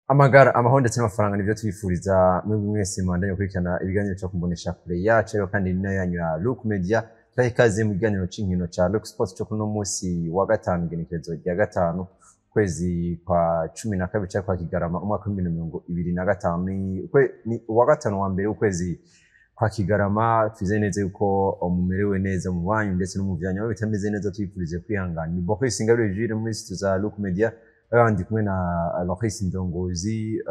amagara amahoro ndetse n'amafaranga nivyo twifuriza mwebwe mwese mwandanye kurikirana ibiganiro cyo kumbonesha kure yacu ariko kandi ni yanyu ya Look Media twaha ikaze mu kiganiro c'inkino ca Look Sports cyo kuno musi wa gatanu genekerezo rya gatanu kwezi kwa 12 cya kwa Kigarama umwaka wa 2025 ni wa gatanu wa mbere ukwezi kwa Kigarama twize neza yuko mumerewe neza mu banyu ndetse no mu vyanya aho bitameze neza twifurize kwihangana ni Bokwe Singabire Jules muri studio za Look Media ndi kumwe na Loris Ndongozi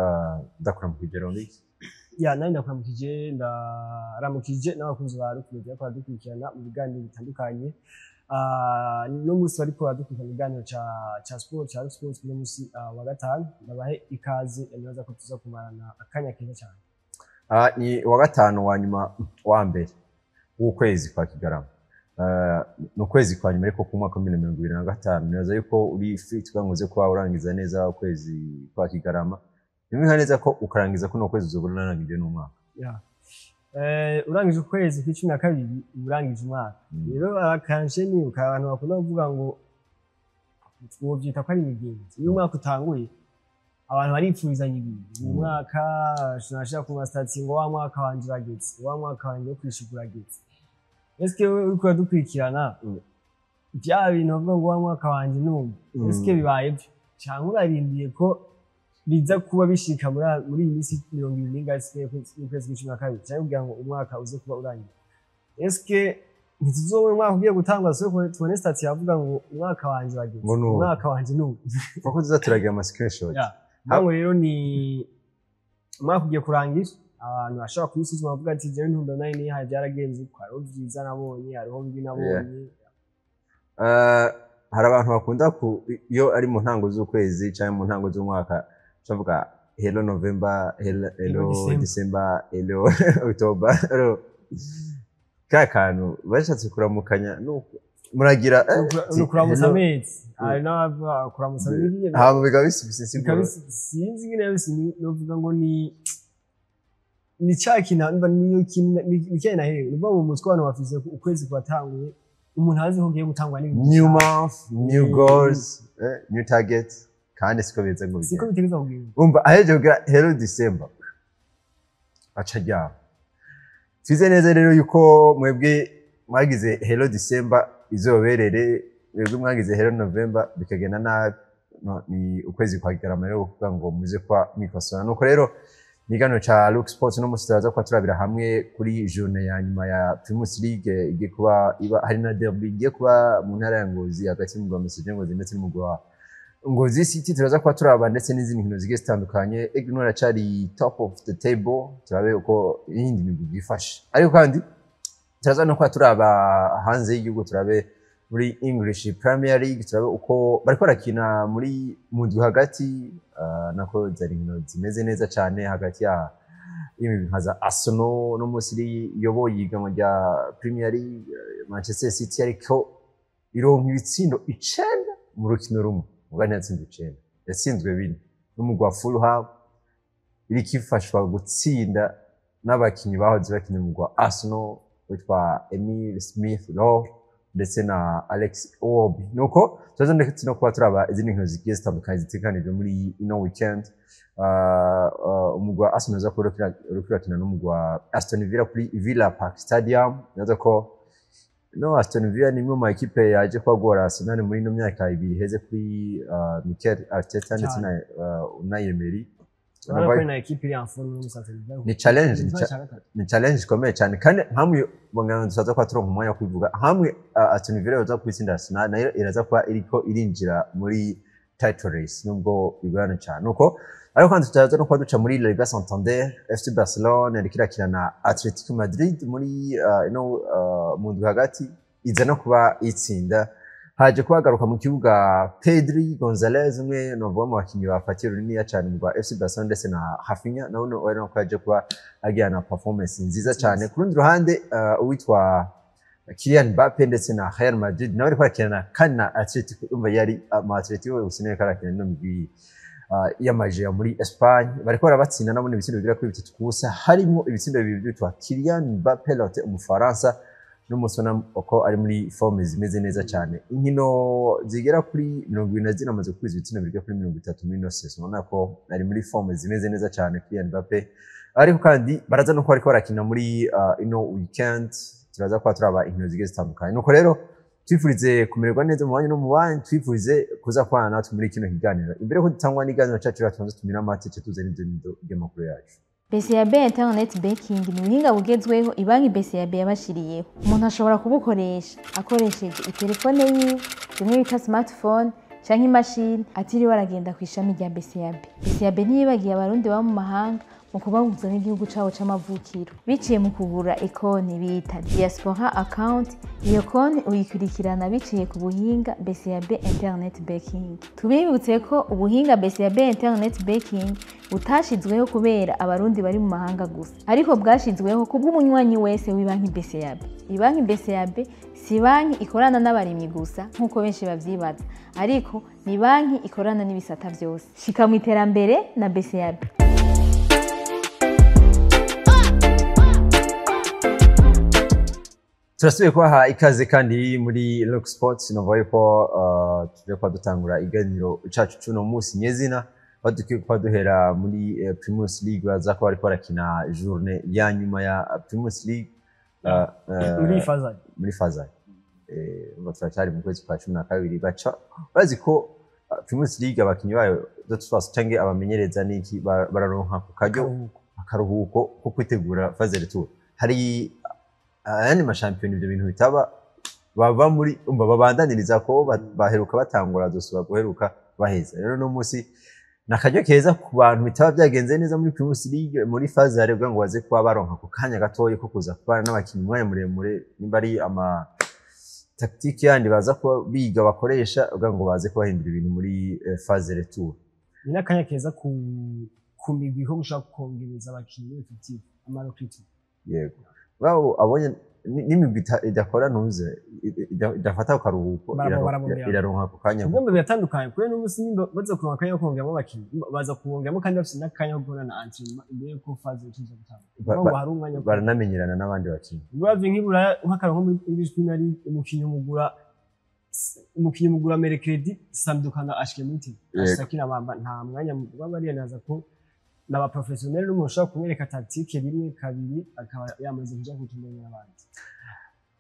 ndakora mu kigero niki ya nani ndakwamukije ndaramukije n'abakunzi ba Look Media kwa dukurikirana mu biganiro bitandukanye no musi bariko badukurikirana ibiganiro ca sport ca Look Sports no musi wa gatanu ndabahe ikaze naza ko tuza kumarana akanya keza cyane ni wa gatanu wa nyuma wa mbere w'ukwezi kwa Kigarama no kwezi kwa nyuma ariko ku mwaka wa 2025 neza yuko uri fit twanguze kwa urangiza neza ukwezi kwa Kigarama nimwe neza ko ukarangiza kuno kwezi uzoburanangije n'umwaka urangije ukwezi kwa 12 urangije umwaka rero akanje ni ukabantu bakunda kuvuga ngo twovyita ko ari imigenzi iyo umwaka utanguye abantu baripfurizanya ibintu mu mwaka tunashaka ku mastati ngo wa mwaka wanje urageze wa mwaka wanje wo kwishigura ageze eske uko dukurikirana bya bintu bavuga ngo wa mwaka wanje numva eske bibaye byo cyangwa urarindiye ko biza kuba bishika muri iyi minsi 20 ngasiye kwezi kwa 12 cyangwa kugira ngo umwaka uze kuba urangiye eske ntizobona umwaka ugiye gutangwa so tubone stati yavuga ngo umwaka wanje wageze umwaka wanje numva kuko tuzaturagira ama screenshot nawe rero ni umwaka ugiye kurangira abantu bashaka kubisuzuma bavuga ati jewe ntumbe nayo ni haje yaragenze kwa rovyiza nabonye hariho mbi nabonye hari abantu bakunda iyo ari mu ntango z'ukwezi cyangwa mu ntango z'umwaka bavuga hello November hello December hello October kakanu bashatse kuramukanya muragira kuramutsa amezi ari n'abavuga kuramutsa biriye haba bigabisibise sinzi ngene bisi novuga ngo ni cyakina mba niyo nikena hewe niba mu mutwe abantu bafise ukwezi kwatanguye umuntu azi ko ngiye gutangwa n'ibintu new month new goals new target kandi siko bize ngo siko bitegeza kugira umva aheje kugira hello December acajya twize neza rero yuko mwebwe mwagize hello December izoberere mwebwe mwagize hello November bikagenda nabi ni ukwezi kwa Kigarama rero kuvuga ngo muze kwa mikosona nuko rero nigano cha Look Sports no musitaza kwa turabira hamwe kuri journée ya nyuma ya Primus League igiye kuba iba hari na derby igiye kuba mu ntara ya Ngozi hagati mu Rwamesije Ngozi ndetse n'umugwa Ngozi City turaza kwa turaba ndetse n'izindi nkino zigiye zitandukanye Ignore acari top of the table turabe uko iyindi migwi bifashe ariko kandi turaza no kwa turaba hanze y'igihugu turabe muri English Premier League turabe uko bariko rakina muri mundi hagati nako zari nkino zimeze neza cyane hagati ya imibiri nkaza Arsenal no musiri yoboye igamo rya Premier League Manchester City ariko ironka ibitsindo 9 mu rukino rumwe ugana yatsinze 9 yatsinzwe 2 n'umugwa Fulham iri kifashwa gutsinda n'abakinyi bahoze bakina mu mugwa Arsenal witwa Emile Smith Rowe ndetse na Alex Iwobi nuko tuzo ndetse no kuba turaba izindi nkino zigiye zitandukanye zitekanije muri ino weekend umugwa Arsenal zakurukira n'umugwa Aston Villa kuri Villa Park Stadium nazo ko no Aston Villa ni imwe mu equipe yaje kwagora Arsenal muri no myaka ibiri heze kuri Mikel Arteta ndetse na Unai Emery na equipe iri en forme n'umusatsi ni challenge ikomeye cyane kandi hamwe bangana dusaza kwa turonka umwanya kwivuga hamwe Aston Villa yoza kwitsinda Arsenal nayo iraza kwa iriko irinjira muri title race nubwo bigorana cyane uko ariko kandi tutaza no kwa duca muri Liga Santander FC Barcelona irikira na Atletico Madrid muri mu hagati iza no kuba itsinda haje kubagaruka mu kibuga Pedri Gonzalez umwe novuga mu bakinyi bafatira runini cyane mu FC Barcelona ndetse na Rafinha none wari kwaje kuba agiye na performance nziza cyane ku rundi ruhande uwitwa Kylian Mbappe ndetse na Real Madrid nawe kwakirana kana Atletico umva yari Atletico usineye karakina no mbi yamaje muri Espagne bariko barabatsinda nabone ibitsindo bigira kuri 3 kubusa harimo ibitsindo bibiri byitwa Kylian Mbappe lote umufaransa n'umusona uko ari muri forme zimeze neza cyane inkino zigera kuri 24 amaze kwiza ibitsina birya kuri 30 muri nose ubona ko ari muri forme zimeze neza cyane Kylian Mbappe ariko kandi baraza no ko ariko barakina muri ino weekend turaza kwa turaba inkino zigeze zitandukanye nuko rero twifurize kumererwa neza mu banyu no mu banyu twifurize kuza kwana natwe muri kino kiganiro imbere ko dutangwa n'iganiro cyacu ratonze tumira amatike tuze n'ibyo by'amakuru yacu BCAB Internet Banking ni ubuhinga bugezweho ibanki BCAB yabashiriyeho umuntu ashobora kubukoresha akoresheje itelefone yiwe rimwe bita smartphone canke imashini atiriwe aragenda ku ishami rya BCAB. BCAB ntiyibagiye abarundi baba mu mahanga mu kubahuza n'igihugu cabo c'amavukiro biciye mu kugura ekonti bita diaspora account. Iyo konti uyikurikirana biciye ku buhinga BCAB Internet Banking. Tubibutse ko ubuhinga BCAB Internet Banking butashizweho kubera abarundi bari mu mahanga gusa ariko bwashizweho kubw'umunywanyi wese w'ibanki BCAB. Ibanki BCAB si banki ikorana n'abarimyi gusa nk'uko benshi bavyibaza ariko ni banki ikorana n'ibisata byose. Shika mu iterambere na BCAB. Turasubiye kubaha ikaze kandi muri Look Sports novuye ko tuje kwa dutangura iganiro cacu cuno munsi nyezina badukiye kwa duhera muri Primus League baza ko bariko barakina journée ya nyuma ya Primus League muri Fazal batwatari mu kwezi kwa 12 baca bazi ko Primus League abakinyi bayo dotwas cange abamenyereza niki bararonka ku kajyo akaruhuko ko kwitegura Fazal Tour hari ayandi mashampiyona ibyo bintu bitaba bava muri babandaniriza ko baheruka batangura dosubira guheruka baheza rero no munsi nakajyo keza ku bantu bitaba byagenze neza muri Primus League muri phase ya rebwa ngo baze kuba baronka ku kanya gatoye ko kuza kubana n'abakinyi mwanya muremure nimba ari ama tactique yandi baza ko biga bakoresha ngo baze kubahindura ibintu muri phase retour ni nakanya keza ku migwi ko gushaka kongereza abakinyi effective amarokiti yego wao abonye n'imigwi idakora ntuze idafata ukaruhuko iraronka ku kanya ngo biratandukanye kuri n'umunsi nimba baza kuronka kanya kongeramo abakinyi baza kuongeramo kandi bafite nakanya gukora na entraînement imbere ko phase tuza gutanga ngo hari umwanya baranamenyerana n'abandi bakinyi bavye nk'ibura nk'akaronko muri spinari umukinyi mugura mercredi samedi ukanda ashike meeting ashakira nta mwanya baba arianaza ko naba professionnel n'umuntu ushaka kumwereka tactique rimwe kabiri akaba yamaze kuja kutumenya abandi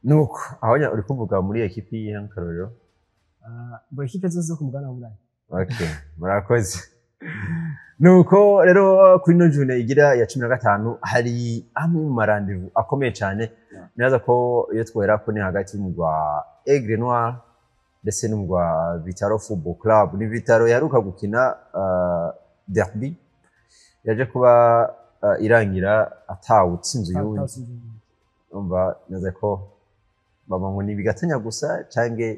nuko aho uri kuvuga muri equipe y'Ankarorero bo equipe zose ku mugana w'Uburayi okay murakoze nuko rero kuri no journée igira ya 15 hari amwe mu marandevu akomeye cyane niraza ko iyo twera ko ni hagati y'umugwa Aigle Noir ndetse n'umugwa Vitaro Football Club ni Vitaro yaruka gukina derby yaje kuba irangira atawutsinze yundi umva naze ko baba ngo ni bigatanya gusa cange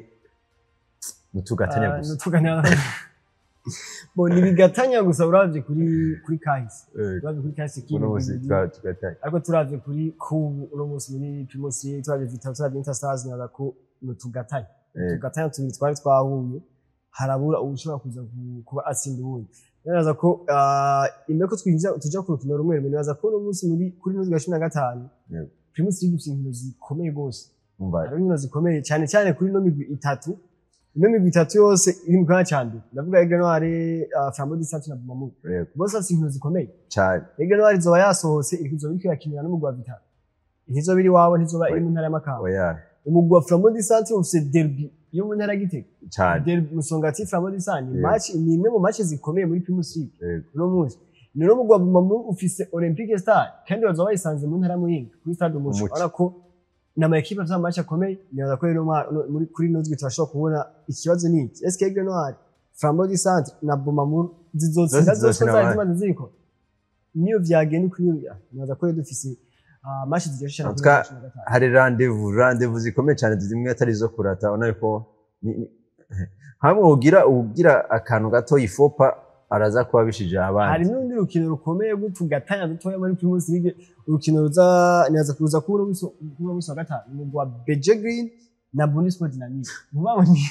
nutugatanya gusa bo ni bigatanya gusa uravye kuri kahise uravye kuri kahise tugatanya ariko turavye kuri ku uno munsi muri Primus League turavye Vitaro turavye Interstars naza ko nutugatanya tugatanya twari twahuye harabura ubushobora kuza kuba atsinda ubundi naza ko imbere ko tuja ku rukino rumwe naza ko no munsi muri kuri nozi ga 15 Primus League inkino zikomeye gose ari inkino zikomeye cyane cyane kuri no migwi itatu yose iri mu kanya cyane ndavuga Aigle Noir Flambeau du Centre na Bumamu bose asi inkino zikomeye cyane Aigle Noir izoba yasohotse ikizo bikirakina n'umugwa Vitaro ikizo biri wabo ntizoba iri mu ntara y'Amakamba umugwa Flambeau du Centre ufite derby yo mu ntara Gitega derby Musongati Flambeau du Centre match ni imwe mu match zikomeye muri Primus League no munsi ni no mugwa Bumamu ufite Olympique Star kandi bazoba bayisanze mu ntara Muyinga kuri stade Umuco ariko nama equipe za match akomeye nibaza ko rero muri kuri nozwi turashobora kubona ikibazo ni iki est-ce que Aigle Noir Flambeau du Centre na Bumamu zizotsinda zose zazimaze ziko niyo vyagenda kuri nibaza ko dufise match zigesha na hari rendez-vous zikomeye cyane zimwe atari zo kurata ona ko hamwe ugira akantu gato ifopa araza kuba bishije abandi hari n'undi rukino rukomeye gutugatanya dutoya muri Primus League urukino ruza nibaza kuza kuri muso wa gatanu mu gwa Beje Green na Bundesport Dynamique mubabonye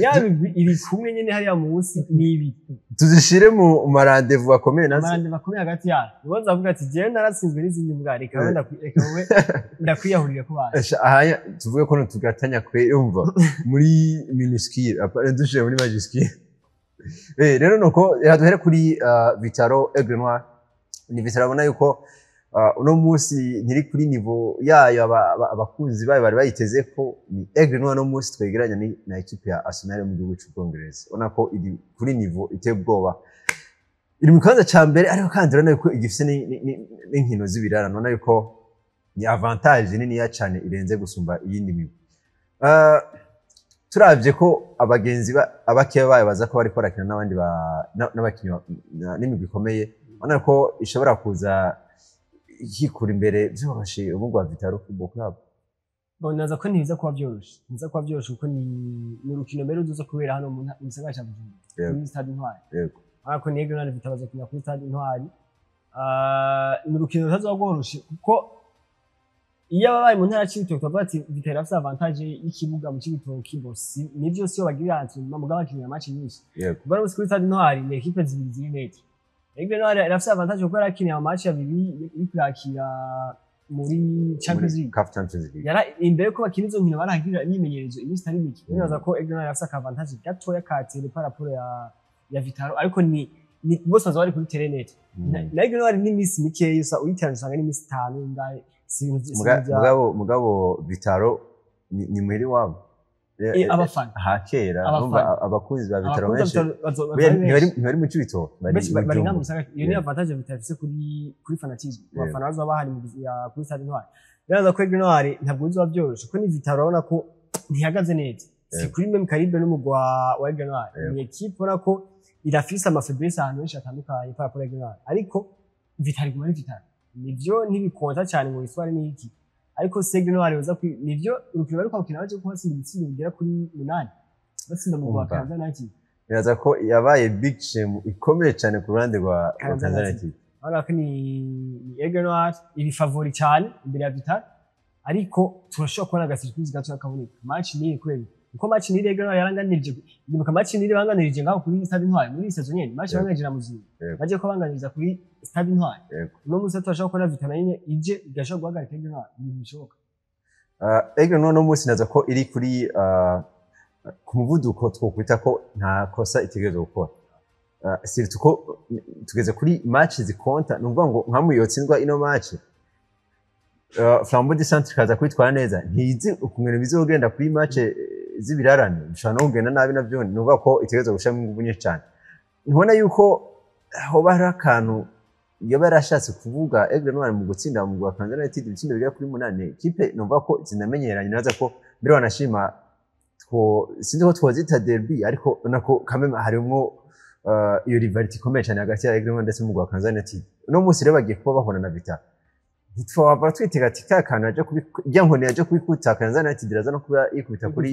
ya migwi iri kumwe nyene hariya munsi nibi tuzishire mu marandevu akomeye nazo amande bakomeye hagati yayo ubaza avuga ati jewe naratsinzwe n'izindi mbwa reka wowe ndakwiyahurire ku bana ahaya tuvuge ko tugatanya kwe umva muri minuscule apare dushire muri majuscule rero nuko duhere kuri Vitaro Aigle Noir ni Vitaro abona yuko uno munsi ntiri kuri niveau yayo abakunzi bayo bari bayiteze ko ni Aigle Noir no munsi twegeranya na equipe ya Arsenal mu gihugu cy'u Bwongereza ubona ko iri kuri niveau iteye ubwoba iri mu kibanza ca mbere ariko kandi urabona yuko igifise n'inkino z'ibirarane ubona yuko ni avantage nini ya cyane irenze gusumba iyindi migwi turavye ko abagenzi abakiye bayo baza ko bari korakina n'abandi n'abakinyi n'imigwi ikomeye ubona ko ishobora kuza ikikura imbere byoroshe ubwo Vitaro Football Club bonaza ko ntibiza kuba byoroshe niza kuba byoroshe kuko ni urukino mbere uzuza kubera hano mu gisagara cya Bujumbura muri Stade Intwari yego ariko ni Aigle Noir Vitaro baza kunya kuri Stade Intwari ni urukino rutazogoroshe kuko iyo ababaye mu ntara cy'ibitoki bavuga ati Vitaro afite avantage y'ikibuga mu cy'ibitoki bosi nivyo siyo bagira ati mugabo bakinira match nyinshi kuba muri kuri Stade Intwari ni equipe zibiri ziri nete Aigle Noir irafite avantage kuko yakinira match abiri iri kurakira muri Champions League CAF Champions League yara imbere ko bakina izo nkino baragira imyimenyerezo iminsi itari mike nibaza ko Aigle Noir afite avantage gatoya katire par rapport ya Vitaro ariko ni bose baza bari kuri terrain na Aigle Noir ni miss mikeya usa uyiteranya usanga ni miss 5 ngahe mugabo Vitaro ni mwiri wabo abafana hakera abakunzi ba Vitaro benshi ntibari mu cibito bari ngamu saga iyo ni avantage Vitaro ifise kuri fanatisme abafana bazo bahari kuri Stade Intwari rero ko Aigle Noir ntabwo uzo byoroshe ko ni Vitaro urabona ko ntihagaze neza si kuri même calibre n'umugwa wa Aigle Noir ni equipe urabona ko irafise amafaiblesse ahantu henshi atandukanye par rapport à Aigle Noir ariko Vitaro iguma ari Vitaro nivyo ntibikonta cyane ngo isware n'iki ariko Aigle Noir yoza nivyo urukino bari kwakina baje ko batsinda ibitsindo bigera kuri 8 batsinda mu rwa Kansas United biraza ko yabaye big shame ikomeye cyane ku ruhande rwa Kansas United ara ko ni Aigle Noir iri favori cyane imbere ya Vitaro ariko turashobora kubona agasirikwizi gato yakaboneka match ni kweli uko match ni Aigle Noir yaranganirije nibuka match ni banganirije ngaho kuri Stade Intwari muri saison nyene match banganirije muzima baje ko banganiriza kuri Stade Intwari no musa turashobora kubona Vitaro nyene ije igashobora guhagarika Aigle Noir bishoboka Aigle Noir no musi naza ko iri kuri ku muvuduko twokwita ko nta kosa itegereje gukora surtout ko tugeze kuri match zikonta numva ngo nka muyotsindwa ino match Flambeau du Centre kaza kwitwara neza ntizi ukungene bizogenda kuri match z'ibirarane bishobora no kugenda nabi navyo numva ko itegereje gushamo ingufu nyinshi cyane ntibona yuko hoba hari akantu iyo barashatse kuvuga Aigle Noir mu gutsinda mu Kansas United ibitsindo bigera kuri 8 kipe numva ko zinamenyeranye naza ko mbere wanashima sinzi ko twazita derby ariko nako kameme harimo iyo rivality ikomeye cyane hagati ya Aigle Noir ndetse n'umugwa Kansas United no munsi rero bagiye kuba bahona na Vitaro ntitwaba twitega ati kakana aje kubijyankone aje kubikuta Kansas United iraza no kuba ikubita kuri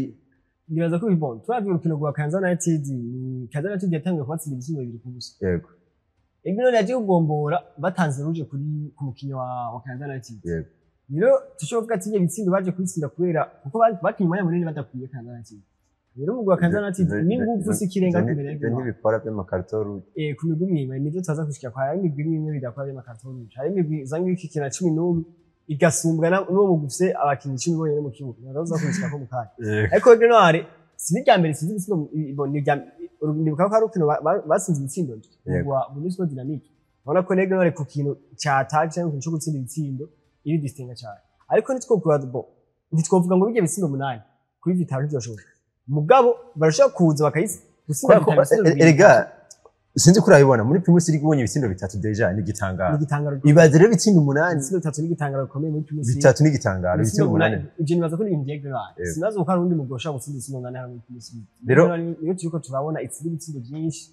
nibaza ko bibon twavye urukino rwa Kansas United ni Kansas United yatangiye kwatsinda ibitsindo bibiri ku busa yego Aigle Noir yaje kugombora batanze ruje kuri ku mukinyo wa Kansas United yego rero tushoboka ati ibitsindo baje kwitsinda kubera kuko bakinye mwanya munini badakwiye Kansas United rero umugwa Kansas United ni nguvu sikirenga imbere y'Aigle Noir n'ibikora by'amakarito rouge ku migwi imwe nivyo tuzaza kushika kwa hari imigwi imwe bidakora by'amakarito rouge hari imigwi zanga ikikina 11 igasumbwa n'uwo mugufise abakinyi 10 bonyene mu kibuga nazo kushika ko mukanya ariko Aigle Noir sinijya mbere sinzi ibitsindo nibuka ko ari ukino basinze ibitsindo wa Municipal Dynamique ubona ko Aigle Noir ku kintu cya attack cyangwa cyo gutsinda ibitsindo iri distinga cyane ariko ntitwovuga ngo bijye ibitsindo 8 kuri Vitaro byoshoboka mugabo barashaka kuza bakayisi gusinda Vitaro erega sinzi kuri abibona muri Primus League ubonye ibitsindo 3 deja ni gitangaro ibaze rero ibitsindo 8 ibitsindo 3 ni gitangaro bikomeye muri Primus League 3 ni gitangaro ibitsindo 8 ibyo nibaza ko ni Aigle Noir sinazo ko ari undi mugosha gutsinda ibitsindo 8 hano muri Primus League rero iyo turiko turabona ibitsindo byinshi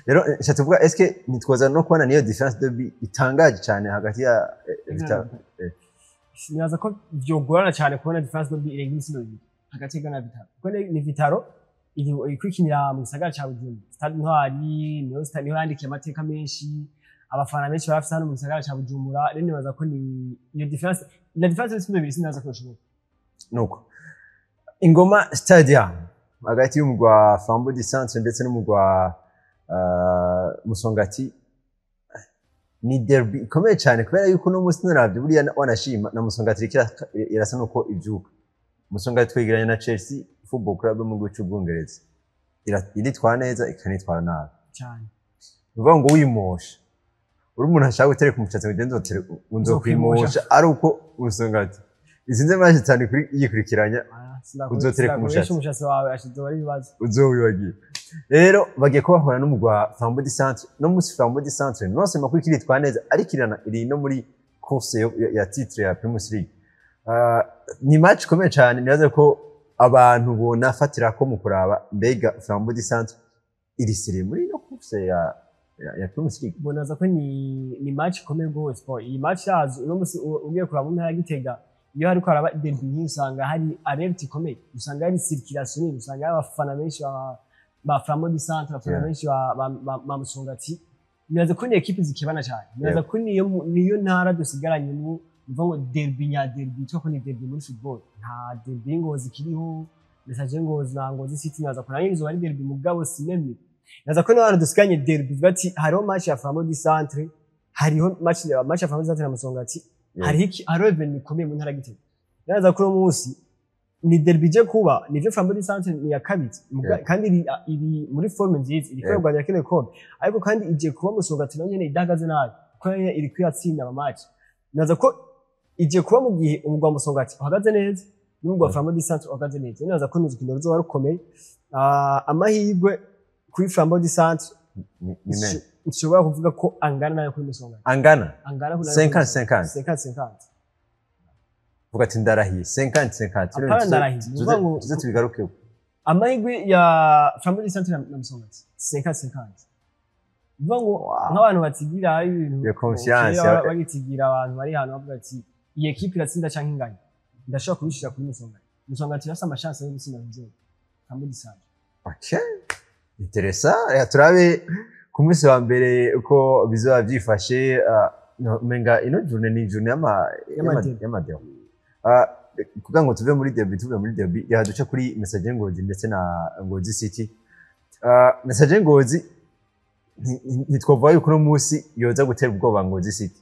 rero nshatse kuvuga eske nitwoza no kubona niyo difference de itangaje cyane hagati ya Vitaro nibaza ko byogorana cyane kubona difference de irenga ibitsindo bibiri hagati ya Vitaro kuko ni Vitaro ikwikinira mu gisagara cya Bujumbura Stade Intwari niyo stade niho yandikiye amateka menshi abafana benshi barafite hano mu gisagara cya Bujumbura rero nibaza ko ni iyo difference la difference y'ibisindo bibiri sinaza ko bishoboka nuko Ingoma Stadium hagati y'umugwa Flambeau du Centre ndetse n'umugwa Musongati ni derby ikomeye cyane kubera yuko no musi naravye buriya wanashima na Musongati irasa nuko ivyuka. Musongati twegeranye na Chelsea Football Club mu gihugu cy'Ubwongereza iritwara neza ikanitwara nabi cyane. Uvuga ngo wimosha uri umuntu ashaka gutereka umushatsi mugenzi uzokwimosha ari uko Musongati izinze maje cyane kuri yikurikiranya uzotereka umushatsi wawe ashizo bari bibazo uzowibagiye. Rero bagiye ko bahora n'umugwa Flambeau du Centre no musi Flambeau du Centre nose makuru kiritwa neza ariko iri no muri course ya titre ya Premier League. Ni match komeye cyane nibaze ko abantu bonafatira ko mu kuraba mbega Flambeau du Centre iri sire muri no course ya Premier League. Bonaza ko ni match komeye gose. Iyi match yazo no musi ugiye kuraba mu ntara Gitega iyo hariko araba derby usanga hari alert ikomeye, usanga hari circulation, usanga abafana benshi ba Flambeau du Centre, abafana benshi ba Musongati. Nibaza ko ni equipe zikibana cyane, nibaza ko niyo ntara dusigaranye mu mvuga ngo derby nya derby cyo ko ni derby muri football, nta derby ngo zikiriho message ngo zango z'City naza ko nanyizo ari derby mugabo sinemi. Nibaza ko n'abantu dusiganye derby bati hariho match ya Flambeau du Centre, hariho match ya Flambeau du Centre na Musongati. Hariho event ikomeye mu ntara Gitega. Naza kuri umunsi ni derby je kuba nivyo Flambeau du Centre ni ya kabiri kandi iri muri forme nziza iri kwegwanya kene kombe ariko kandi ije kuba Musongati nayo nyene idagaze nabi ko iri kwiyatsinda ama match. Naza ko ije kuba mu gihe umugwa Musongati uhagaze neza n'umugwa Flambeau du Centre uhagaze neza. Naza ko n'uzikino ruzo warukomeye amahirwe kuri Flambeau du Centre ushobora kuvuga ko angana nayo kuri Musongati. Angana 50-50 vuga ati ndarahiye 50-50 tuze tubigarukeho. Amahirwe ya Flambeau du Centre na Musongati 50-50 vuga ngo nk'abantu batigira ibintu ya confiance bagitigira abantu bari hano bavuga ati iyi equipe iratsinda canke inganya ndashaka kubishira kuri Musongati yasa amachance yo gutsinda nzego Flambeau du Centre. Okay, interesa turabe ku munsi wa mbere uko bizoba byifashe. Menga ino journée ni journée y'amadeo kugira ngo tuve muri derby yaduca kuri Message Ngozi ndetse na Ngozi City. Message Ngozi ntitwovuga yuko no munsi yoza gutera ubwoba Ngozi City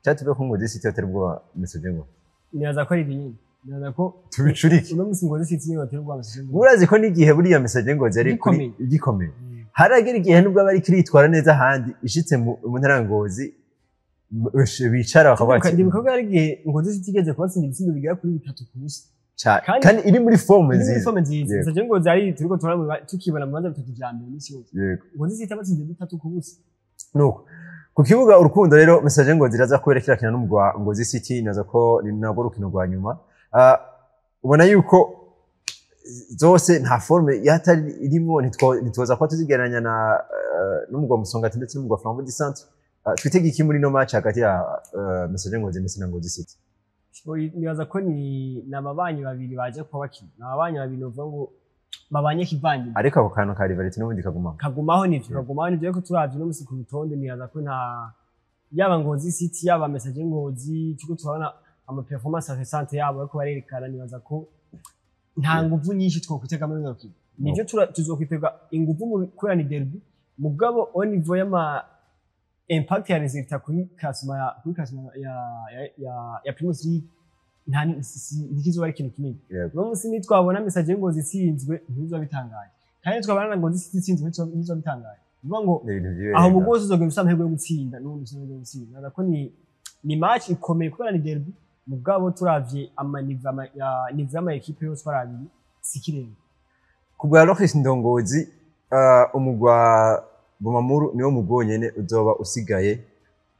cyatuve ko Ngozi City yatera ubwoba Message Ngozi. Nibaza ko ari binini, nibaza ko tubicurike uno munsi Ngozi City niyo yatera ubwoba Message Ngozi. Urazi ko n'igihe buriya Message Ngozi yari kuri igikomeye haragera igihe nubwo bari kiritwara neza handi ishitse mu ntara Ngozi bicara bakavuga ati ndibuka ari igihe Ngozi City igeze kubatsinda ibitsindo bigera kuri 3 ku busa kandi iri muri forme nziza. Message Ngozi ari turiko tukibona mu banza 3 vya mbere n'isi yose. Ngozi City abatsinze 3 ku busa nuko ku kibuga urukundo rero Message Ngozi iraza kuberekera kina n'umugwa Ngozi City naza ko ni nabwo rukino rwa nyuma. Ubona yuko zose nta forme yatari irimo nitwoza ko tuzigeranya na n'umugwa Musongati ndetse n'umugwa Flambeau du Centre. Twitege iki muri no match hagati ya Message Ngozi ndetse na Ngozi City? Nibaza ko ni nababanyi babiri baje kuba bakina, nababanyi babiri uvuga ngo babanye kivanye ariko ako kantu ka rivality n'ubundi kagumaho nivyo ko turavye no musi ku rutonde. Nibaza ko nta yaba Ngozi City yaba Message Ngozi cyo turabona ama performance recente yabo ariko barerekana. Nibaza ko nta nguvu nyinshi twokwitega muri ngakino nivyo tuzokwitega inguvu mu kurana derby mugabo au niveau y'ama impact ya resultat kuri classement ya Premier League nta nikizo bari kintu kinini. No musi nitwabona Message Ngozi itsinzwe ntizo bitangaje kandi twabana na Ngozi City itsinzwe ntizo bitangaje. Vuga ngo aho mugozi uzogenda usamahirwe yo gutsinda n'ubundi usamahirwe yo gutsinda. Naza ko ni match ikomeye kubera ni derby mugabo turavye amaniva ya equipe yose barabiri sikirenga. Kubwa Rohis Ndongozi umugwa Bumamuru niwo mugonyene uzoba usigaye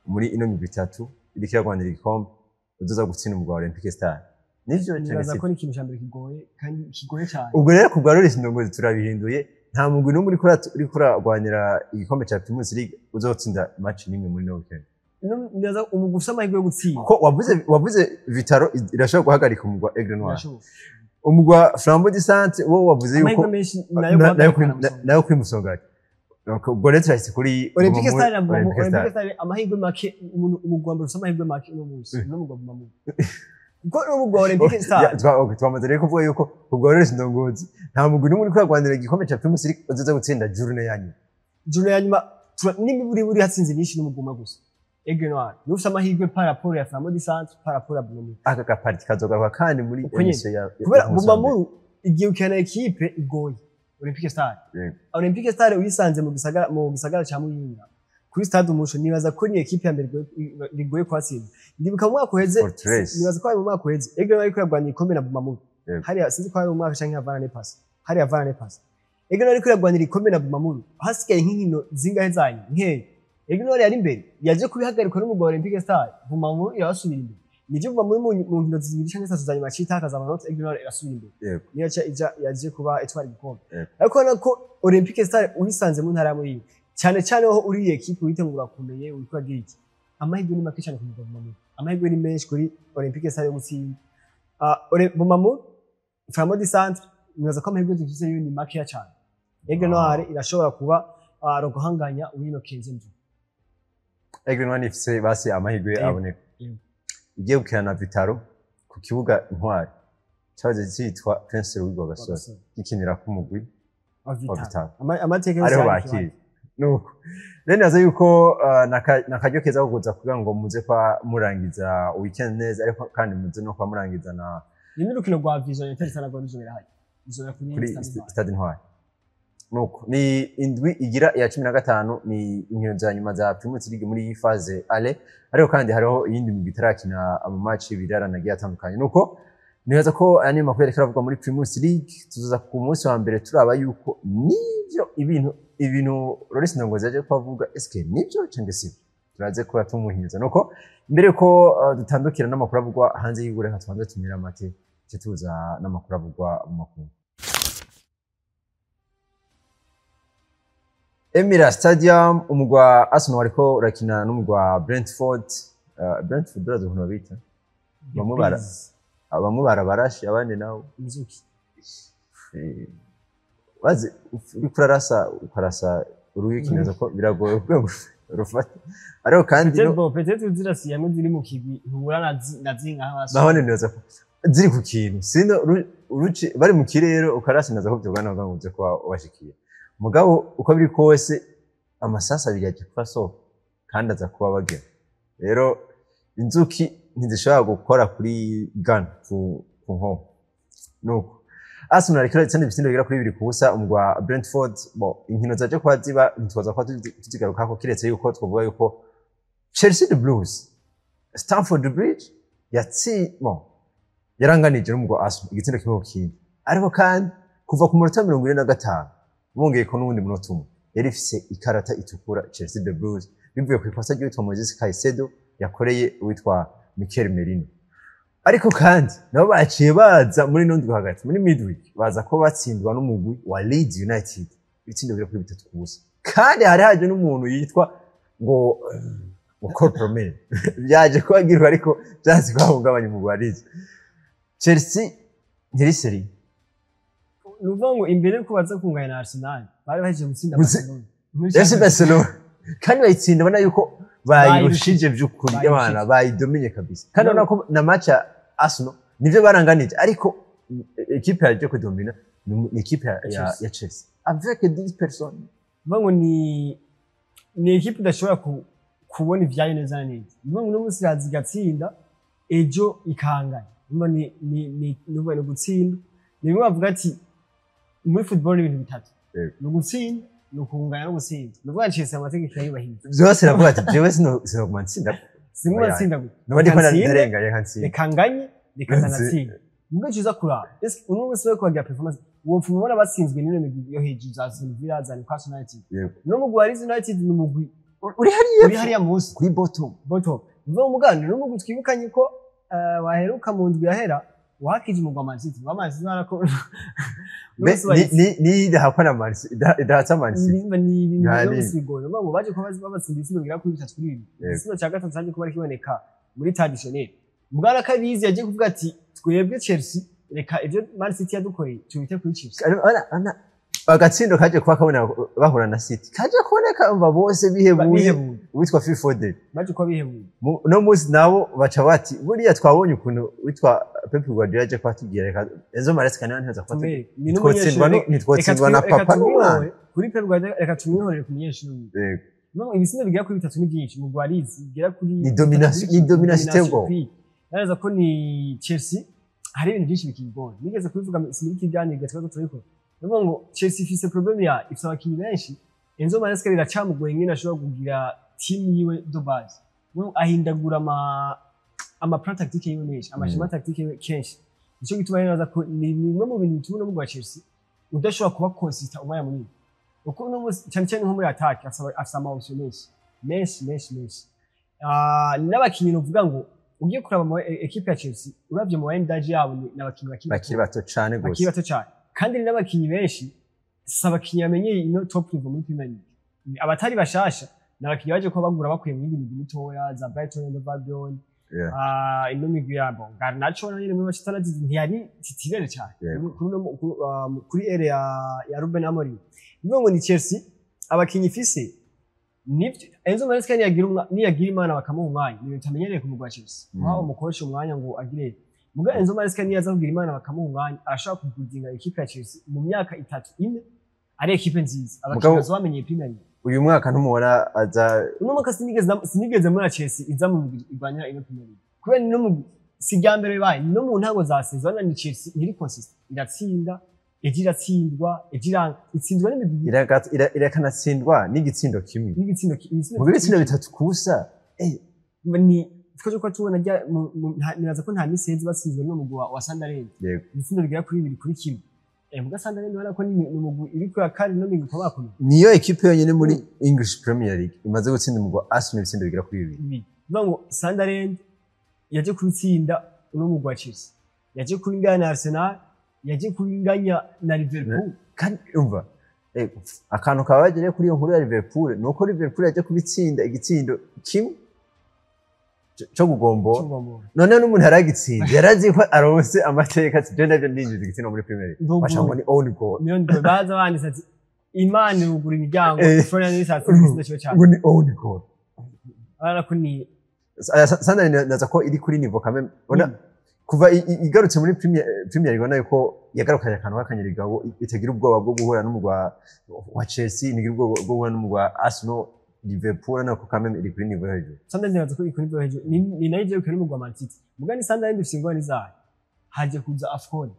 muri ino migwi 3 irikira Rwanda igikombe uzoza gutsinda umugwa Olympique Star. Nivyo cyane ko ni ikintu cyambere kigoye kandi kigoye cyane. Ubwo rero kubwa Rohis Ndongozi turabihinduye nta mugwi no muri uri kuragwanira igikombe cya Premier League uzotsinda match nimwe muri no weekend. Ndaza umugwi usamahirwe yo gutsinda ko wavuze Vitaro irashobora guhagarika umugwa Aigle Noir. Umugwa Flambeau du Centre wo wavuze yuko nayo kuri Musongati. Ubwo rero turahise kuri Olympique Stade amahirwe make umugwa mbere usamahirwe make no munsi no mugwa Bumamuru kuko n'ubwo Olympique Star twamaze rero kuvuga yuko ubwo rero sindongozi nta mugwi n'umwe uriko aragwanira igikombe ca Primus League uzoza gutsinda journée ya nyuma. Journée ya nyuma n'imiburi hatsinze nyinshi n'umuguma gusa. Aigle Noir nufise amahirwe par rapport ya Flambeau du Centre par rapport à Bumamuru. Aka gaparti kazogaruka kandi muri émission ya kubera Bumamuru igiye ukina equipe igoye Olympique Star. Olympique Star uyisanze mu gisagara ca Muyinga. Kuri stade Umuco nibaza ko ni equipe ya mbere rigoye kwatsinda. Ndibuka mu mwaka uheze nibaza ko ari mu mwaka uheze Aigle Noir ariko yagwanye ikombe na Bumamuru. Hari sinzi ko ari mu mwaka canke Havana Pass. Hari Havana Pass. Aigle Noir ariko yagwanye ikombe na Bumamuru. Hasigaye nk'inkino zingahe zanyu nke. Aigle Noir yari imbere yaje kubihagarika n'umugabo wa Olympique Star Bumamuru yasubira imbere. Nivyo Bumamuru mu nkino zibiri canke zitatu zanyuma citakaza amanota Aigle Noir yasubira imbere. Niyo yaje kuba etwari igikombe. Ariko nako Olympique Star uyisanze mu ntara ya Muyinga. Cyane cyane aho uri equipe witegura kumeye uriko agira iki amahirwe ni make cyane ku Bumamuru amahirwe ni menshi kuri Olympique Star yo gutsinda Bumamuru Flambeau du Centre nibaza ko amahirwe dufise yo ni make cyane Aigle Noir irashobora kuba roguhanganya urino Kenzo nje Aigle Noir ifise basi amahirwe aboneka igiye gukina na Vitaro ku kibuga Intwari cyaje cyitwa Prince Louis Rwagasore gikinira ku mugwi wa Vitaro amateka ariho bakiri nuko rero nazo yuko nakaryo keza kuguza kugira ngo muze kwa murangiza weekend neza ariko kandi muze no kwa murangiza na n'urukino rwa Vision Interest na Gorizo birahaye izo kuri Stade Intwari nuko ni indwi igira ya 15 ni inkino za nyuma za Primus League muri iyi phase ale ariko kandi hariho iyindi migwi itarakina ama match biraranagiye atandukanye nuko nibaza ko ani makuru avuga muri Primus League tuzoza ku munsi wa mbere turaba yuko nivyo ibintu Roris Ndongozi yaje kwavuga eske nivyo cyangwa se turaze ko yatumuhinza nuko mbere ko dutandukira n'amakuru avugwa hanze y'igure nka twanze tumira make tuza n'amakuru avugwa mu makuru. Emirates Stadium umugwa Arsenal ariko urakina n'umugwa Brentford barazo kuno bita bamwe barabarashi abandi nawo inzuki bazi ukarasa uruyikineza ko biragoye kwego rufata ariko kandi peut-être zirasi yamwe ziri mu kigwi ntubura na zinga habasha nahone neza ko ziri ku kintu sino uruci bari mu kirere ukarasinaza ko byogana ngo uze kuba washikiye mugabo uko biri kose amasasa bigaje kwaso kandi aza kuba bagera rero inzuki ntizishobora gukora kuri gun ku nko nuko Arsenal ariko cyane bisindo bigira kuri 2 kubusa umugwa Brentford inkino zaje kwa ziba ntitwaza kwa tuzigaruka ko kiretse yuko twavuga yuko Chelsea the Blues Stamford Bridge yaranganije n'umugwa Arsenal igitsindo kimwe kindi ariko kandi kuva ku munota 45 bongeye ko n'ubundi munota umwe yari ifise ikarata itukura Chelsea the Blues bivuye ku ikosa ry'uwitwa Moises Caicedo yakoreye uwitwa Mikel Merino ariko kandi nabo baciye baza muri nondwe hagati muri midweek baza ko batsindwa n'umugwi wa Leeds United ibitsindo bire kuri 3 kubusa kandi hari haje n'umuntu yitwa ngo Corpomel yaje kwagirwa ariko byazi kwahungabanya umugwi wa Leeds Chelsea ntiriseri nuvango imbere ko baza kunganya na Arsenal bari baje gutsinda Barcelona kandi bayitsinda bana yuko bayirushije by'ukuri y'abana bayidomine kabisa kandi nako na match ya Arsenal nivyo baranganije ariko equipe yaje kudomina ni equipe ya Chelsea avec 10 personnes vango ni equipe idashobora kubona ivyayo neza neza vango no musi yazigatsinda ejo ikanganya ni no gutsinda ni bavuga ati muri football ibintu bitatu no gutsinda no kunganya no gutsinda no bwanchese amategeko yubahiriza byose navuga ati jewe sino kumatsinda simwatsinda nabandi ko ndarenga yakansinda ekanganye nikazanatsinda mbwo ciza kura ese uno wese we kwagira performance uwo mfumo ubona batsinzwe n'ino migwi yo hejuru za Villa za Newcastle United no mugwi wa Leeds United n'umugwi uri hariya munsi kuri bottom bivuga umuganiro n'umugwi twibukanye ko waheruka mu ndwi yahera wakije umugwa Man City barako ni idahakwana Man City idahatsa Man City ni ibintu by'usigoye babo baje ko babatsinda ibitsino bigira kuri 3 kuri 2 igitsino cya gatatu cyaje kuba kiboneka muri traditionnel mugara kabizi yaje kuvuga ati twebwe Chelsea reka ivyo Man City yadukoreye tubite kuri Chelsea agatsindo kaje kuba kabona bahura na City kaje kuboneka umva bose bihebuye witwa Phil Foden baje ko bihebuye no muzi nabo baca bati buriya twabonye ukuntu witwa Pep Guardiola aje kwatubwira reka Enzo Maresca nawe ntaza kwata nitwotsindwa na papa n'umwana kuri Pep Guardiola reka tumwihorere ku munyeshuri yego no ibisindo bigera kuri 3 ni byinshi mu Gwarizi bigera kuri ni domination tempo naraza ko ni Chelsea hari ibintu byinshi bikigora nigeze kubivuga siniki kiganiro gatwa turiko niyo ngo Chelsea ifise problem ya ifise abakinyi benshi Enzo Maresca riracamugoye ngene ashobora kugira team yiwe do base no ahindagura ama plan tactique yiwe menshi amashema tactique yiwe kenshi nico gituma naraza ko ni bimwe mu bintu tubona mu gwa Chelsea udashobora kuba consistent umwanya munini uko no cyane cyane nko muri attack afisa ama option menshi n'abakinyi novuga ngo ugiye kuraba mu equipe ya Chelsea uravye mu wendage yabo n'abakinyi bakiri bato cyane gose kandi n'abakinyi benshi sabakinyi amenye ino top level muri Premier League abatari bashasha n'abakinyi baje ko bagura bakuye mu yindi migi mitoya za Brighton and Albion ino migi yabo Garnacho na nyine muri Manchester United ntiyari titirere cyane kuri area ya Ruben Amorim ngo ni Chelsea abakinyi ifise nivyo Enzo Maresca niyagira imana bakamuha umwanya ni bitamenyereye ku mugwa Chelsea aho umukoresha umwanya ngo agire muga Enzo Maresca niyaza kugira imana bakamuha umwanya arashaka kugudinga equipe ya Chelsea mu myaka 3-4 ari equipe nziza abakinyi bazamenye Premier League uyu mwaka ntumubona aza uno mwaka sinigeze muri Chelsea iza mu igwanya ino Premier League kubera no mu sigambere bibaye no mu ntango za season ni Chelsea iri consistent iratsinda iratsindwa itsindwa n'imigwi irakanatsindwa n'igitsindo kimwe mu bitsindo bitatu kusa ni twaje ko tubona nibaza ko nta misezi batsinzwe no mugwa wa Sunderland ibitsindo bigera kuri 2 kuri kimwe muga Sunderland wala ko ni umugwi iri ko kandi no migwi kwabakono niyo equipe yonyene muri English Premier League imaze gutsinda umugwa Arsenal ibitsindo bigera kuri 2 ngo Sunderland yaje kubitsinda no mugwa Chelsea yaje kubingana na Arsenal yaje kubinganya na Liverpool kandi umva akantu kabagere kuri iyo nkuru ya Liverpool nuko Liverpool yaje kubitsinda igitsindo kimwe cyo gugombo none n'umuntu aragitsinda yarazi ko aronse amateka je ndavyo ndinjiza igitsindo muri Premier League bashangwa ni own goal niyo ndo baza banditse ati Imana rugura imiryango Florian Nisatse igitsindo cyo cyane ngo ni own goal ara ko ni sanda naza ko iri kuri niveau kameme ona kuva igarutse muri Premier League nayo ko yagarukanye akantu k'akanyirigabo itagira ubwoba bwo guhura n'umugwa wa Chelsea nigira ubwoba bwo guhura n'umugwa Arsenal Liverpool nako kameme iri kuri niveau hejuru Sunderland nazo ko iri kuri niveau hejuru ni nayo je kuri umugwa Man City mugani Sunderland ifite ingwani zayo haje kuza AFCON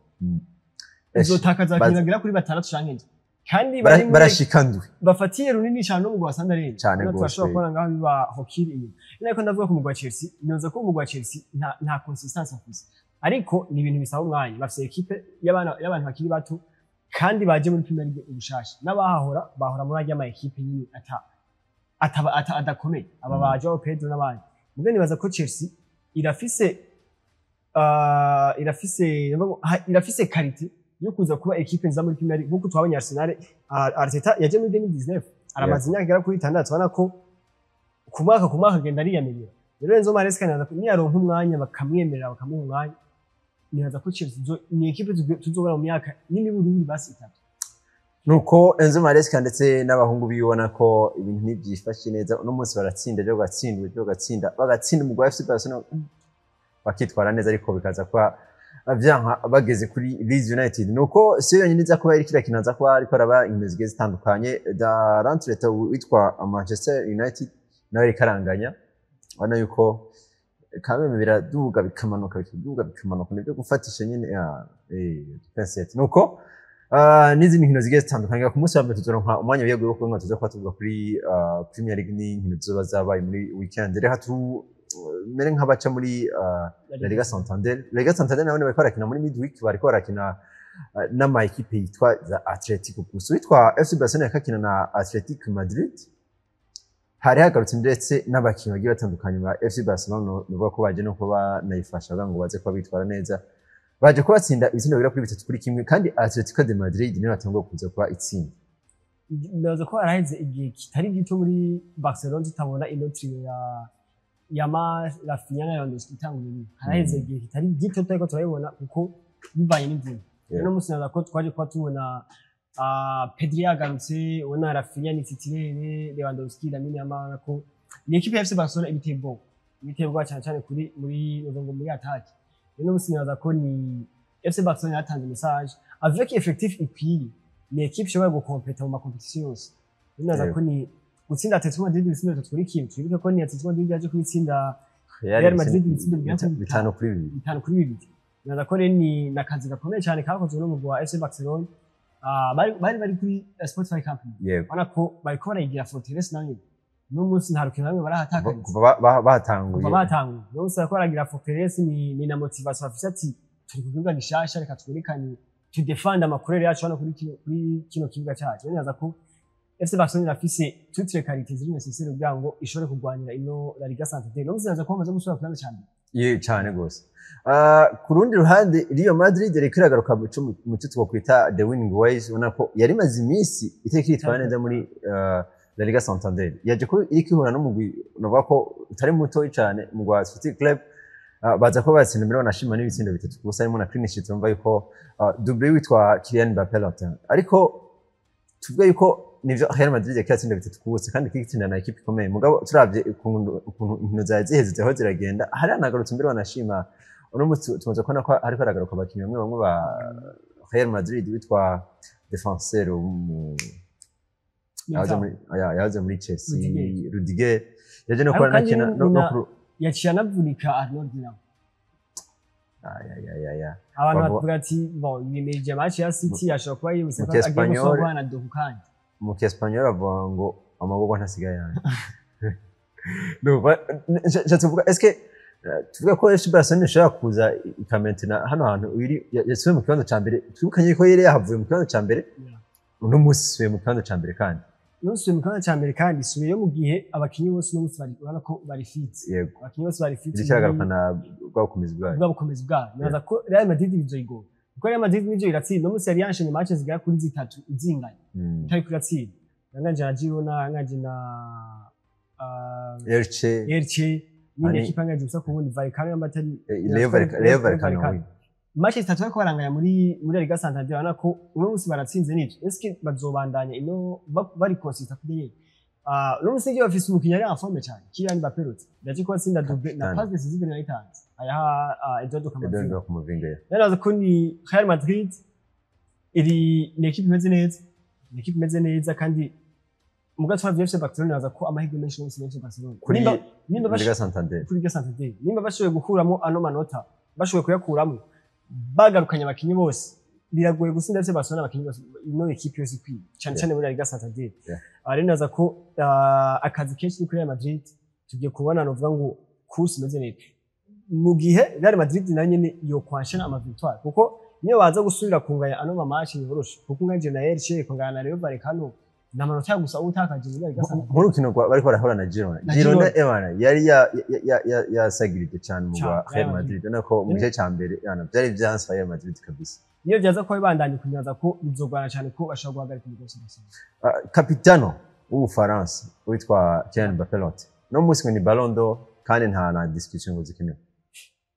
izotakaza kinagira kuri 6 canke kandi barashikandwe bafatiye runini cyane no mugwa Sunderland cyane gose twashobora kubona ngaho biba hokiri inyuma niko ndavuga ko mugwa Chelsea nyoza ko mugwa Chelsea nta consistency afise ariko ni ibintu bisaba umwanya bafite equipe y'abantu bakiri bato kandi baje muri Premier League ubushasha bahora muri ajya ama equipe nyine adakomeye aba baje wa Pedro n'abandi mugani nibaza ko Chelsea irafise quality yo kuza kuba equipe nza muri Premier League nkuko twabonye Arsenal Arteta yaje muri 2019 aramaze imyaka igera kuri 6 ubona ko ku mwaka agenda ariyamirira rero Enzo Maresca ni aronka umwanya bakamwemerera bakamuha umwanya nibaza ko Chelsea ni equipe tuzobona mu myaka n'imiburi basi 3 nuko Enzo Maresca ndetse n'abahungu bibona ko ibintu ntibyifashe neza uno munsi baratsinda ryo bagatsinda umugwa FC Barcelona bakitwara neza ariko bikaza kwa avyanka bageze kuri Leeds United nuko siyo nyine za kuba iri kirakinaza kwa ariko araba inkino zigeze zitandukanye da Rantreta witwa Manchester United nawe rikaranganya bana yuko kameme biraduga bikamanuka nibyo gufatisha nyine defense nuko n'izindi nkino zigeze zitandukanye ku munsi wa mbere tuzoronka umwanya wiyaguye ko ngo tuza kwatuvuga kuri Premier League n'inkino zoba zabaye muri weekend rero hatu mere nk'abaca muri La Liga Santander nabone bariko barakina muri midweek bariko barakina n'ama equipe yitwa za Atletico gusa witwa FC Barcelona yakakina na Atletico Madrid hari hagarutse ndetse n'abakinyi bagiye batandukanye ba FC Barcelona nuvuga ko baje no kuba nayifashaga ngo baze kuba bitwara neza baje kubatsinda ibitsindo bira kuri 3 kuri kimwe kandi Atletico de Madrid niyo batangwa kuza kuba itsinda ndaza ko araheze igihe kitari gito muri Barcelona tutabona ino trio ya Rafinha na Lewandowski itangurira haraheze igihe kitari gito turiko turayibona kuko bivanye n'imvune no musi naza ko twaje kuba tubona Pedri yagarutse ubona Rafinha ni titirere Lewandowski Lamine Yamal ko ni equipe ya FC Barcelona ibitebwa cyane cyane kuri muri attaque rero musinyaza ko ni FC Barcelona yatanze message avec effectif ikwiye ni equipe ishobora gukompeta mu makompetition yose binaza ko ni gutsinda Atletico Madrid ibitsinda bitatu kuri kimwe twibuke ko ni Atletico Madrid yaje kubitsinda Real Madrid ibitsinda bitanu kuri bibiri binaza ko ni nakazi gakomeye cyane kakozwe no mu rwa FC Barcelona bari kuri Spotify Company bana ko bari ko barayigira Fortress nayo n'umunsi nta rukino namwe barahatakariza batanguye n'umunsi ko baragira Fortress ni na motivation afite ati turi kuvuga gishasha reka twerekane to defend amakurere yacu hano kuri kino kibuga cyacu nyaza ko FC Barcelona afise toutes les qualités ziri nécessaires kugira ngo ishobore kurwanira ino La Liga Santander n'umunsi nyaza ko bamaze gusubira kuri cyane cyane gose ku rundi ruhande Real Madrid reka iragaruka mu cyo twokwita the winning ways ubona ko yari maze iminsi iteka yitwara neza muri La Liga Santander yaje ko iri kwihura no mugwi novuga ko utari muto cyane mu rwa City Club baza ko batsinda mbere banashima n'ibitsindo bitatu gusa harimo na clean sheet umva yuko double witwa Kylian Mbappé ariko tuvuga yuko nivyo Real Madrid yakatsinda bitatu kubose kandi kigitsinda na equipe ikomeye mugabo turavye ukuntu inkino zazihezeho ziragenda hari anagarutse mbere banashima uno mutu tumaze kubona ko ariko aragaruka abakinnyi bamwe ba Real Madrid witwa defenseur yaje muri Chelsea Rudiger yaje no kwa nakina no yaciye anavunika Arnold nawe abantu bavuga ati bon yimeje match ya City ashobora kuba yibutse ko agiye gusohora na Dokukandi mu Espanyol avuga ngo amaboko ntasigaye yanjye je tuvuga est-ce tuvuga ko FC Barcelona ishobora kuza ikamentina hano hantu yasubiye mu kibanza ca mbere twibukanye ko yari yahavuye mu kibanza ca mbere uno munsi subiye mu kibanza ca mbere kandi nusubiye mu kibanza ca mbere kandi subiye mu gihe abakinyi bose no munsi bari ko bari fit abakinyi bose bari fit icyagarukana bwakomeza bwayo naza ko Real Madrid bizoyigo kuko Real Madrid nivyo iratsinda no munsi yari yanshanye match zigera kuri zitatu izinganye itari kuratsinda nganje na Girona nganje na Elche ni equipe ngaje gusa kubundi Vallecano y'amatari Vallecano match zitatu ariko baranganya muri La Liga Santander bana ko uno munsi baratsinze nivyo eske bazobandanya ino bari consistent kuri uno munsi giye bafise umukinnyi ari en forme cyane Kylian Mbappé ndaje ko atsinda double na passe decisive na itanze ayaha Eduardo Camavinga naraza ko ni Real Madrid iri ni equipe imeze neza kandi mugato wa FC Barcelona naza ko amahirwe menshi yose FC Barcelona nimba Liga Santander nimba bashoboye gukuramo ano manota bashoboye kuyakuramo bagarukanye abakinyi bose biragoye gusinda FC Barcelona abakinyi bose ino equipe yose kwi cyane muri Liga Santander ari naza ko akazi kenshi ni kuri Real Madrid tugiye kubona novuga ngo course imeze neza mu gihe Real Madrid nanye yo kwanshana ama victoire kuko niyo baza gusubira kunganya ano match yoroshe kuko nganje na Elche kungana na Rayo Vallecano namanota gusa utakaje muri Liga Santander muri kino bariko barahora na Girona Emana yari yasagirije cyane mu Real Madrid nako mu gihe cyambere byari byansa Real Madrid kabisa niyo byaza ko bibandanye kunyaza ko bizogwana cyane ko bashobora guhagarika ibigosi kapitano w'Ubufaransa witwa Kylian Mbappé no munsi ni Ballon d'Or kandi nta na discussion ngo zikenewe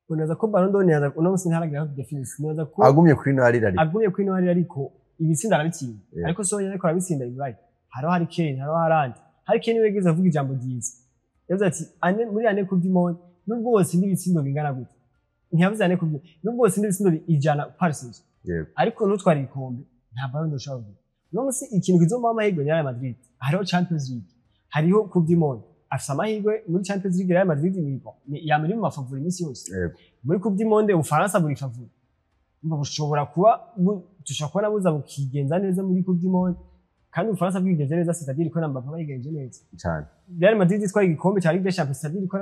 unaza ko Ballon d'Or niyaza uno munsi ntaragira definition niyaza ko agumye kuri no hari ariko ibitsinda arabitsinda ariko so yariko arabitsinda right hari Kane hari Kane wegeze avuga ijambo ryiza yavuze ati ane muri ane ku Dimon nubwo bose ndibitsindo bingana gute ntiyavuze ane ku nubwo bose ndibitsindo ijana Paris ariko nutwara ikombe nta Ballon d'Or shawo no musi ikintu kizoma amahirwe ya Real Madrid hariho Champions League hariho ku Dimon afisa amahirwe muri Champions League Real Madrid ni yamuri mu mafavori misi yose muri ku Dimon Ufaransa buri favori bushobora kuba tushakora buza bukigenza neza muri Coupe du Monde kandi Ufaransa bwigenze neza c'est-à-dire ko Mbappé bayigenje neza cyane Real Madrid itwaye igikombe cya Ligue des Champions c'est-à-dire ko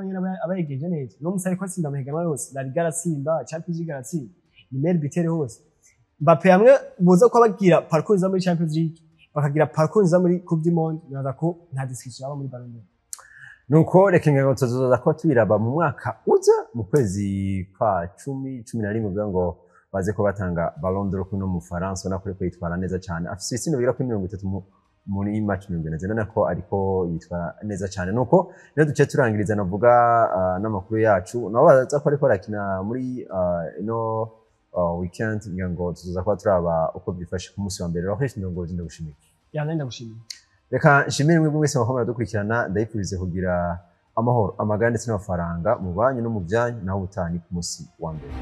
abayigenje neza no musari ko atsinda amahiganwa yose La Liga aratsinda Champions League aratsinda ni meilleur buteur hose Mbappé hamwe boza ko bagira parcours za muri Champions League bakagira parcours za muri Coupe du Monde naza ko nta discussion aba muri Ballon d'Or nuko reka ngo tuzoza ko twiraba mu mwaka uza mu kwezi kwa 10-11 kugira ngo baze ko batanga Ballon d'Or kuno mu Faransa na kuri ko yitwara neza cyane afite ibitsindo bigera kuri 30 muri match 40 nako ariko yitwara neza cyane nuko rero duce turangiriza navuga n'amakuru yacu nabo baza ko ariko rakina muri ino weekend ngira ngo tuzoza kuba turaba uko byifashe ku munsi wa mbere aho hese ndongozi ndagushimiye Yanenda gushimira. reka nshimire mwebwe mwese mwakomera dukurikirana ndayifurize kugira amahoro amagara ndetse n'amafaranga mu banyu no mu byanyu naho ubutani ku munsi wa mbere